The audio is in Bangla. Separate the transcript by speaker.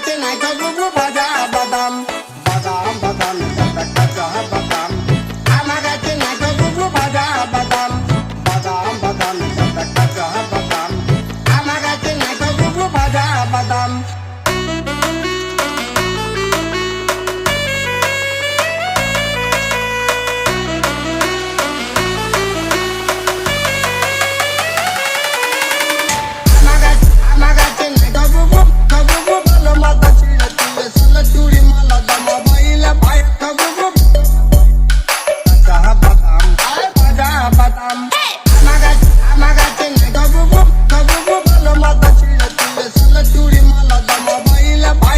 Speaker 1: গাছে নাই গুগু ভাজা বাদাম বাদাম বাদাম দাদা কাঁচা বাদাম আমার গাছে নাই গুগু ভাজা বাদাম বাদাম বাদাম দাদা কাঁচা বাদাম আমার গাছে নাই গুগু ভাজা বাদাম Bye.